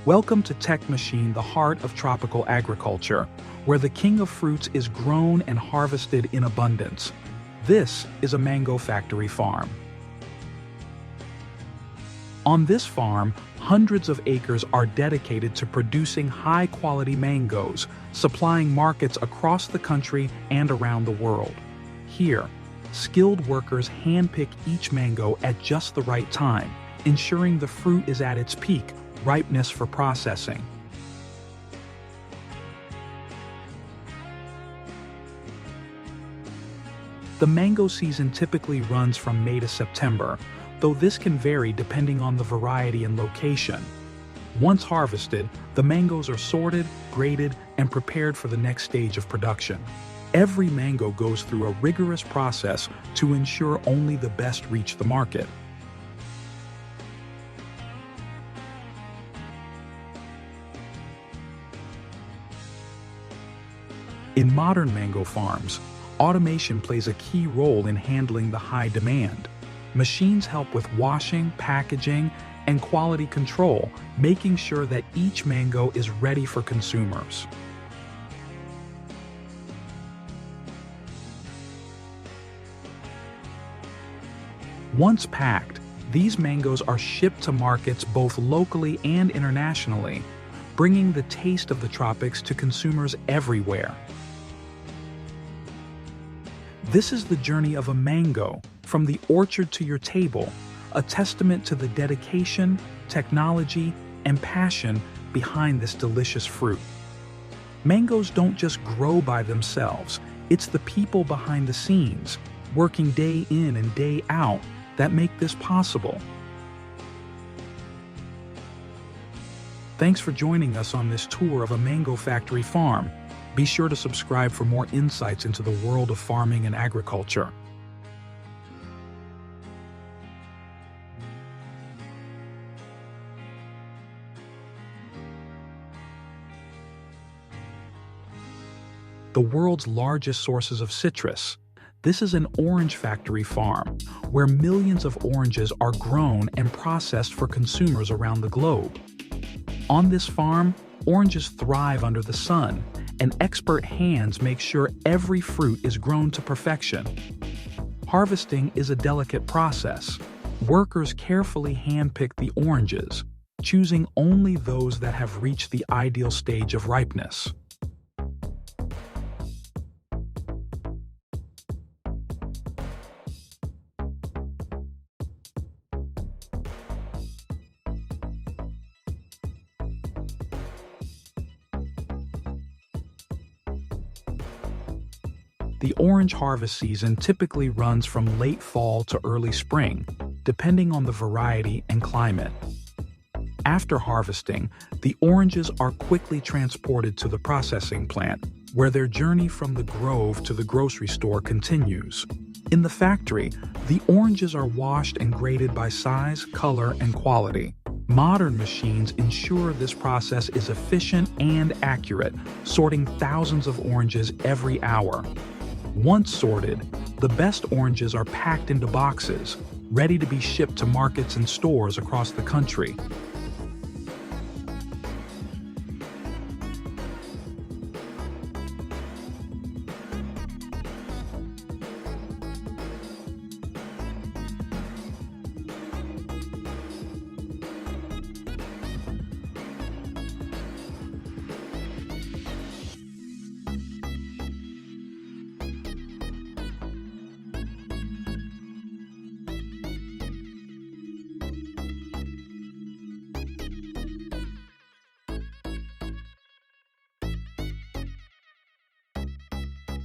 Welcome to Tech Machine, the heart of tropical agriculture, where the king of fruits is grown and harvested in abundance. This is a mango factory farm. On this farm, hundreds of acres are dedicated to producing high-quality mangoes, supplying markets across the country and around the world. Here, skilled workers handpick each mango at just the right time, ensuring the fruit is at its peak ripeness for processing. The mango season typically runs from May to September, though this can vary depending on the variety and location. Once harvested, the mangoes are sorted, graded, and prepared for the next stage of production. Every mango goes through a rigorous process to ensure only the best reach the market. In modern mango farms, automation plays a key role in handling the high demand. Machines help with washing, packaging, and quality control, making sure that each mango is ready for consumers. Once packed, these mangoes are shipped to markets both locally and internationally, bringing the taste of the tropics to consumers everywhere. This is the journey of a mango, from the orchard to your table, a testament to the dedication, technology, and passion behind this delicious fruit. Mangoes don't just grow by themselves, it's the people behind the scenes, working day in and day out, that make this possible. Thanks for joining us on this tour of a mango factory farm. Be sure to subscribe for more insights into the world of farming and agriculture. The world's largest sources of citrus. This is an orange factory farm, where millions of oranges are grown and processed for consumers around the globe. On this farm, oranges thrive under the sun, and expert hands make sure every fruit is grown to perfection. Harvesting is a delicate process. Workers carefully handpick the oranges, choosing only those that have reached the ideal stage of ripeness. The orange harvest season typically runs from late fall to early spring, depending on the variety and climate. After harvesting, the oranges are quickly transported to the processing plant, where their journey from the grove to the grocery store continues. In the factory, the oranges are washed and graded by size, color, and quality. Modern machines ensure this process is efficient and accurate, sorting thousands of oranges every hour. Once sorted, the best oranges are packed into boxes, ready to be shipped to markets and stores across the country.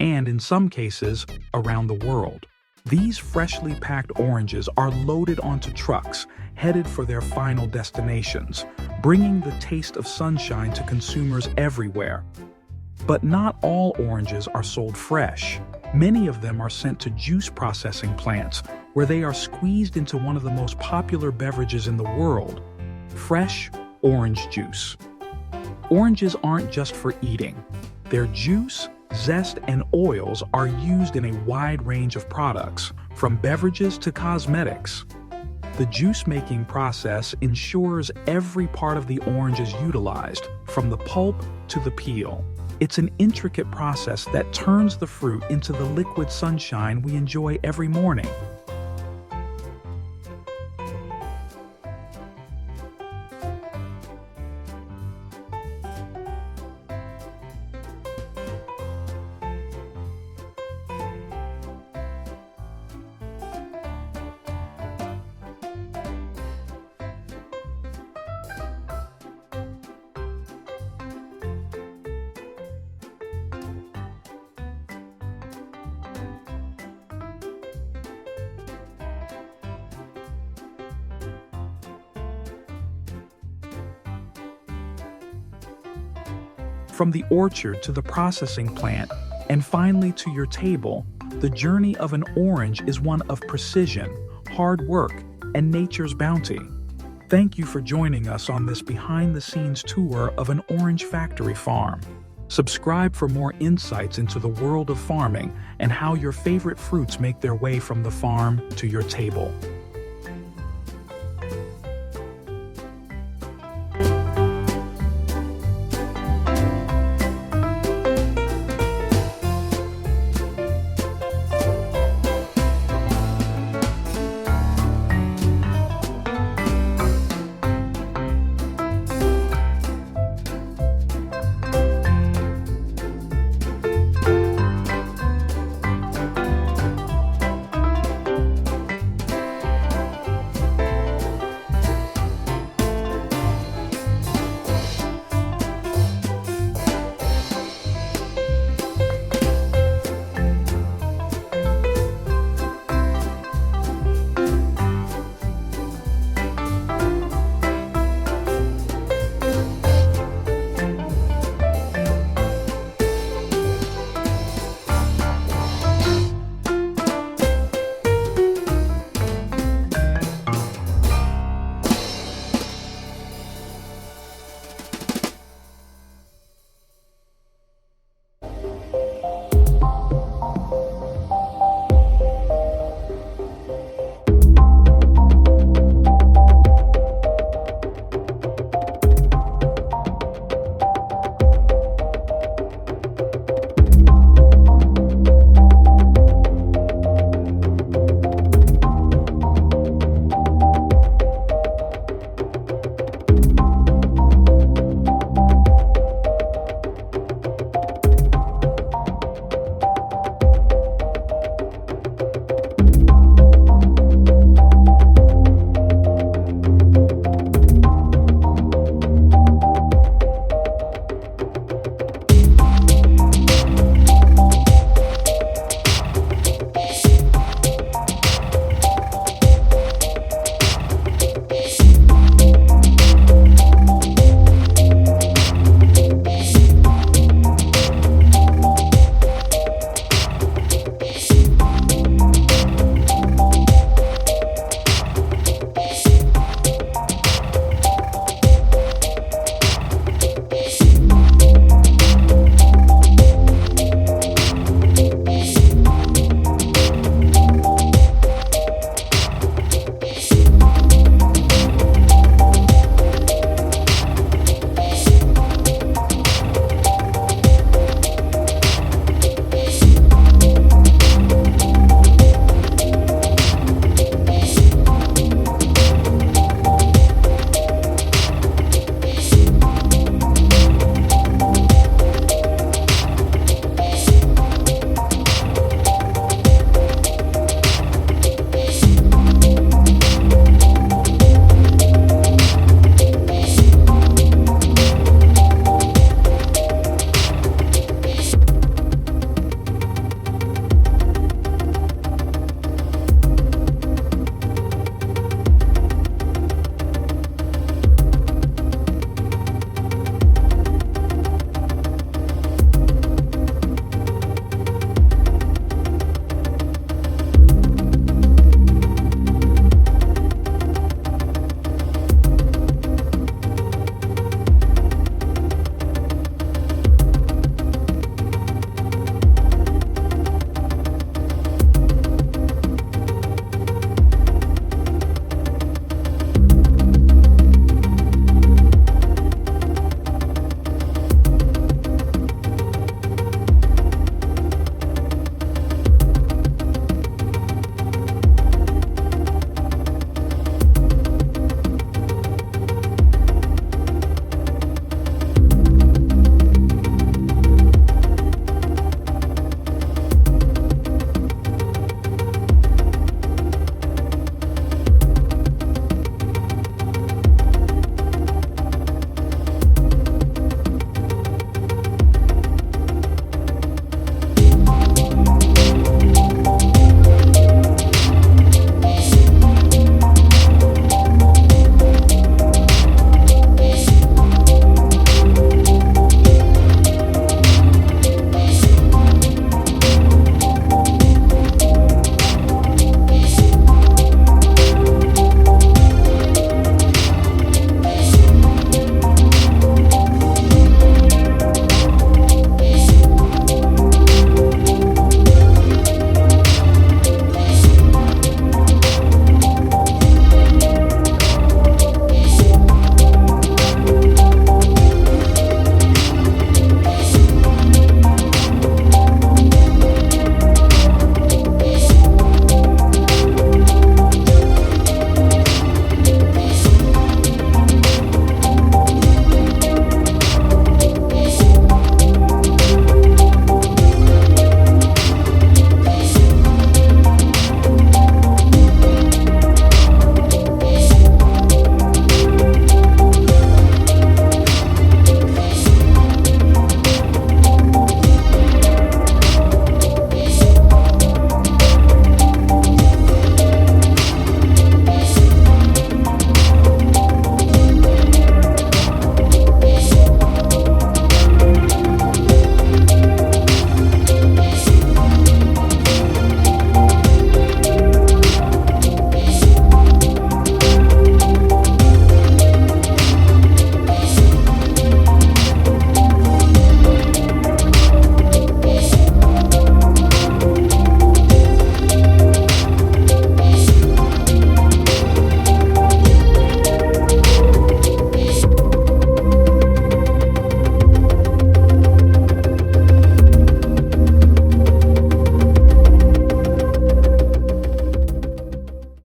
And in some cases, around the world. These freshly packed oranges are loaded onto trucks, headed for their final destinations, bringing the taste of sunshine to consumers everywhere. But not all oranges are sold fresh. Many of them are sent to juice processing plants, where they are squeezed into one of the most popular beverages in the world, fresh orange juice. Oranges aren't just for eating. Their juice, zest, and oils are used in a wide range of products, from beverages to cosmetics. The juice-making process ensures every part of the orange is utilized, from the pulp to the peel. It's an intricate process that turns the fruit into the liquid sunshine we enjoy every morning. From the orchard to the processing plant, and finally to your table, the journey of an orange is one of precision, hard work, and nature's bounty. Thank you for joining us on this behind-the-scenes tour of an orange factory farm. Subscribe for more insights into the world of farming and how your favorite fruits make their way from the farm to your table.